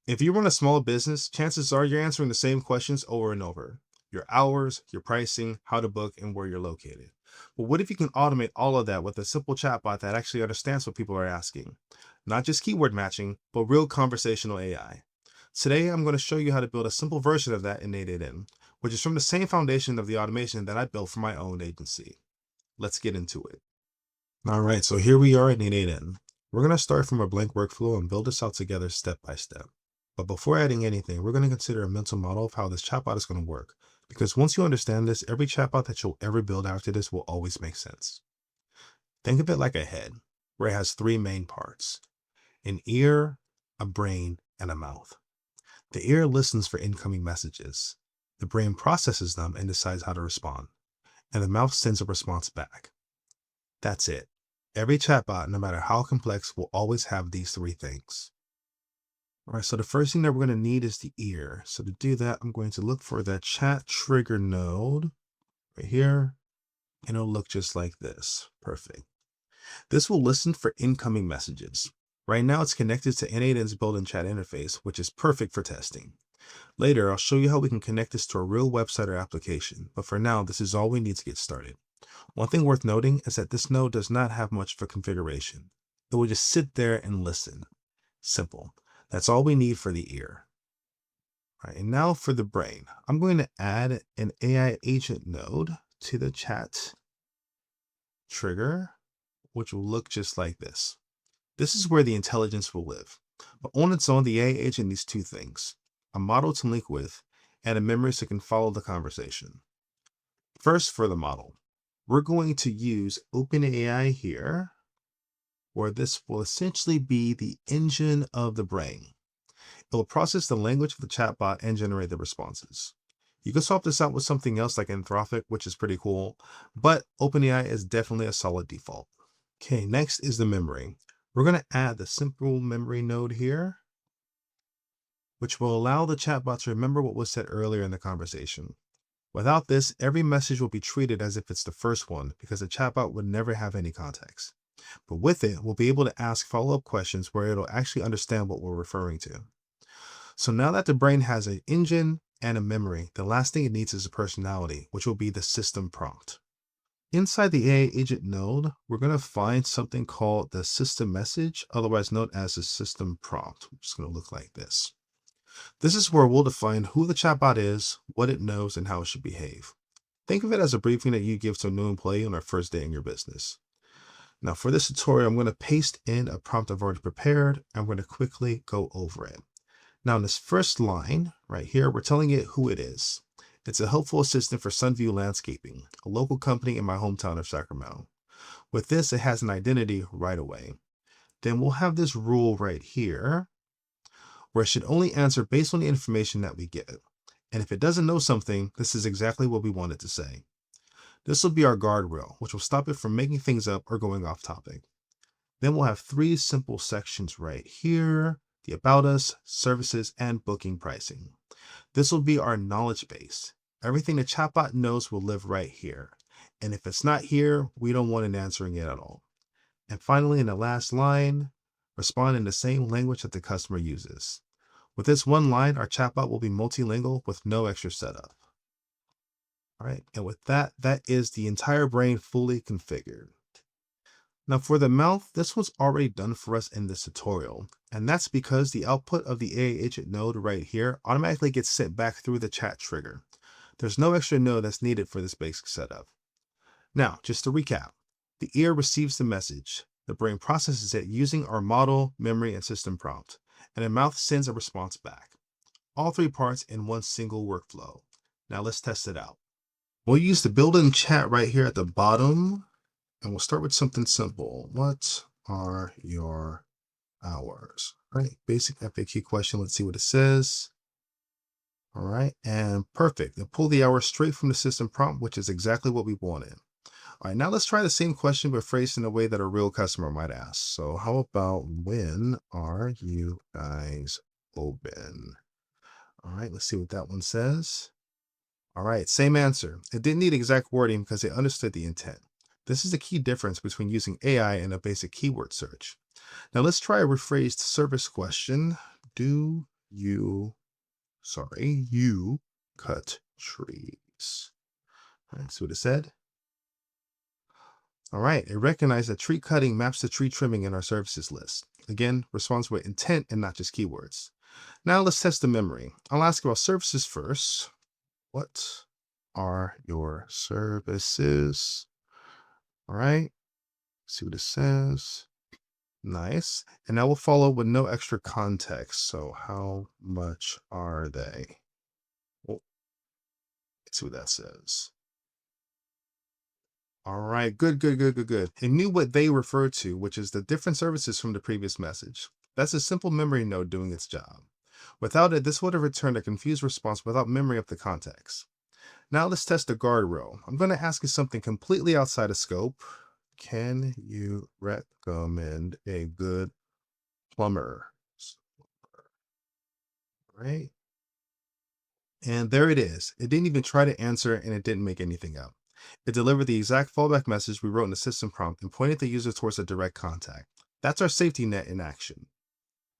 If you run a small business, chances are you're answering the same questions over and over. Your hours, your pricing, how to book, and where you're located. But what if you can automate all of that with a simple chatbot that actually understands what people are asking? Not just keyword matching, but real conversational AI. Today, I'm going to show you how to build a simple version of that in n8n, which is from the same foundation of the automation that I built for my own agency. Let's get into it. All right, so here we are at n8n. We're going to start from a blank workflow and build this out together step by step. But before adding anything, we're going to consider a mental model of how this chatbot is going to work. Because once you understand this, every chatbot that you'll ever build after this will always make sense. Think of it like a head, where it has three main parts: an ear, a brain, and a mouth. The ear listens for incoming messages. The brain processes them and decides how to respond. And the mouth sends a response back. That's it. Every chatbot, no matter how complex, will always have these three things. All right, so the first thing that we're going to need is the ear. So to do that, I'm going to look for that chat trigger node right here, and it'll look just like this. Perfect. This will listen for incoming messages. Right now, it's connected to n8n's built-in chat interface, which is perfect for testing. Later, I'll show you how we can connect this to a real website or application, but for now, this is all we need to get started. One thing worth noting is that this node does not have much of a configuration. It will just sit there and listen. Simple. That's all we need for the ear. All right, and now for the brain. I'm going to add an AI agent node to the chat trigger, which will look just like this. This is where the intelligence will live. But on its own, the AI agent needs two things: a model to link with and a memory so it can follow the conversation. First, for the model, we're going to use OpenAI here, where this will essentially be the engine of the brain. It will process the language of the chatbot and generate the responses. You can swap this out with something else like Anthropic, which is pretty cool, but OpenAI is definitely a solid default. Okay, next is the memory. We're going to add the simple memory node here, which will allow the chatbot to remember what was said earlier in the conversation. Without this, every message will be treated as if it's the first one because the chatbot would never have any context. But with it, we'll be able to ask follow-up questions where it'll actually understand what we're referring to. So now that the brain has an engine and a memory, the last thing it needs is a personality, which will be the system prompt. Inside the AI agent node, we're going to find something called the system message, otherwise known as the system prompt, which is going to look like this. This is where we'll define who the chatbot is, what it knows, and how it should behave. Think of it as a briefing that you give to a new employee on their first day in your business. Now for this tutorial, I'm going to paste in a prompt I've already prepared. I'm going to quickly go over it. Now in this first line right here, we're telling it who it is. It's a helpful assistant for Sunview Landscaping, a local company in my hometown of Sacramento. With this, it has an identity right away. Then we'll have this rule right here, where it should only answer based on the information that we get. And if it doesn't know something, this is exactly what we want it to say. This will be our guardrail, which will stop it from making things up or going off topic. Then we'll have three simple sections right here: the About Us, Services, and Booking Pricing. This will be our knowledge base. Everything the chatbot knows will live right here. And if it's not here, we don't want it answering it at all. And finally, in the last line, respond in the same language that the customer uses. With this one line, our chatbot will be multilingual with no extra setup. All right, and with that, that is the entire brain fully configured. Now for the mouth, this was already done for us in this tutorial, and that's because the output of the AI agent node right here automatically gets sent back through the chat trigger. There's no extra node that's needed for this basic setup. Now, just to recap, the ear receives the message. The brain processes it using our model, memory, and system prompt, and the mouth sends a response back. All three parts in one single workflow. Now let's test it out. We'll use the built-in chat right here at the bottom, and we'll start with something simple. What are your hours? All right, basic FAQ question. Let's see what it says. All right, and perfect. It'll pull the hours straight from the system prompt, which is exactly what we wanted. All right, now let's try the same question, but phrased in a way that a real customer might ask. So how about, when are you guys open? All right, let's see what that one says. All right, same answer. It didn't need exact wording because it understood the intent. This is the key difference between using AI and a basic keyword search. Now let's try a rephrased service question. Do You cut trees. All right, see what it said? All right, it recognized that tree cutting maps to tree trimming in our services list. Again, responds with intent and not just keywords. Now let's test the memory. I'll ask about services first. What are your services? All right, see what it says. Nice. And that will follow with no extra context. So how much are they? Well, let's see what that says. All right, good. It knew what they referred to, which is the different services from the previous message. That's a simple memory node doing its job. Without it, this would have returned a confused response without memory of the context. Now let's test the guardrail. I'm going to ask you something completely outside of scope. Can you recommend a good plumber? Right? And there it is. It didn't even try to answer and it didn't make anything up. It delivered the exact fallback message we wrote in the system prompt and pointed the user towards a direct contact. That's our safety net in action.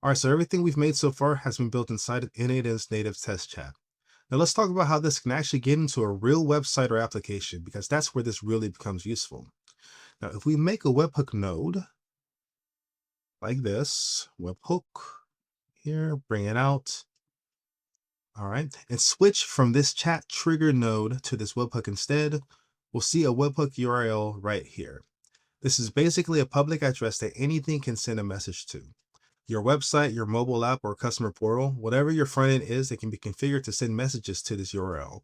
All right, so everything we've made so far has been built inside of n8n's native test chat. Now let's talk about how this can actually get into a real website or application, because that's where this really becomes useful. Now, if we make a webhook node like this, webhook here, bring it out. All right, and switch from this chat trigger node to this webhook instead, we'll see a webhook URL right here. This is basically a public address that anything can send a message to. Your website, your mobile app, or customer portal, whatever your front end is, it can be configured to send messages to this URL.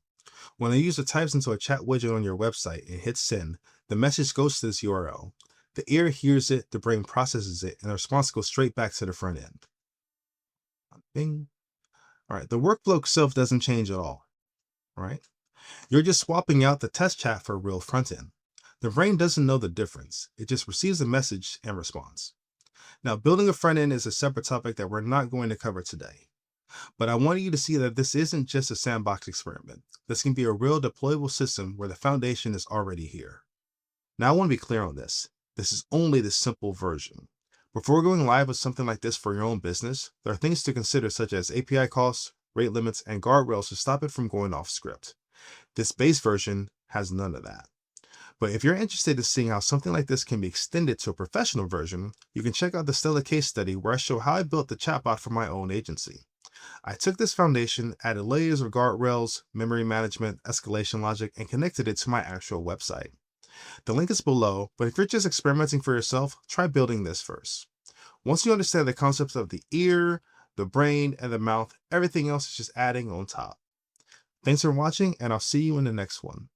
When a user types into a chat widget on your website and hits send, the message goes to this URL. The ear hears it, the brain processes it, and the response goes straight back to the front end. Bing. All right, the workflow itself doesn't change at all. All right, you're just swapping out the test chat for a real front end. The brain doesn't know the difference. It just receives a message and responds. Now, building a front end is a separate topic that we're not going to cover today. But I want you to see that this isn't just a sandbox experiment. This can be a real deployable system where the foundation is already here. Now, I want to be clear on this. This is only the simple version. Before going live with something like this for your own business, there are things to consider such as API costs, rate limits, and guardrails to stop it from going off script. This base version has none of that. But if you're interested in seeing how something like this can be extended to a professional version, you can check out the Stella case study where I show how I built the chatbot for my own agency. I took this foundation, added layers of guardrails, memory management, escalation logic, and connected it to my actual website. The link is below, but if you're just experimenting for yourself, try building this first. Once you understand the concepts of the ear, the brain, and the mouth, everything else is just adding on top. Thanks for watching, and I'll see you in the next one.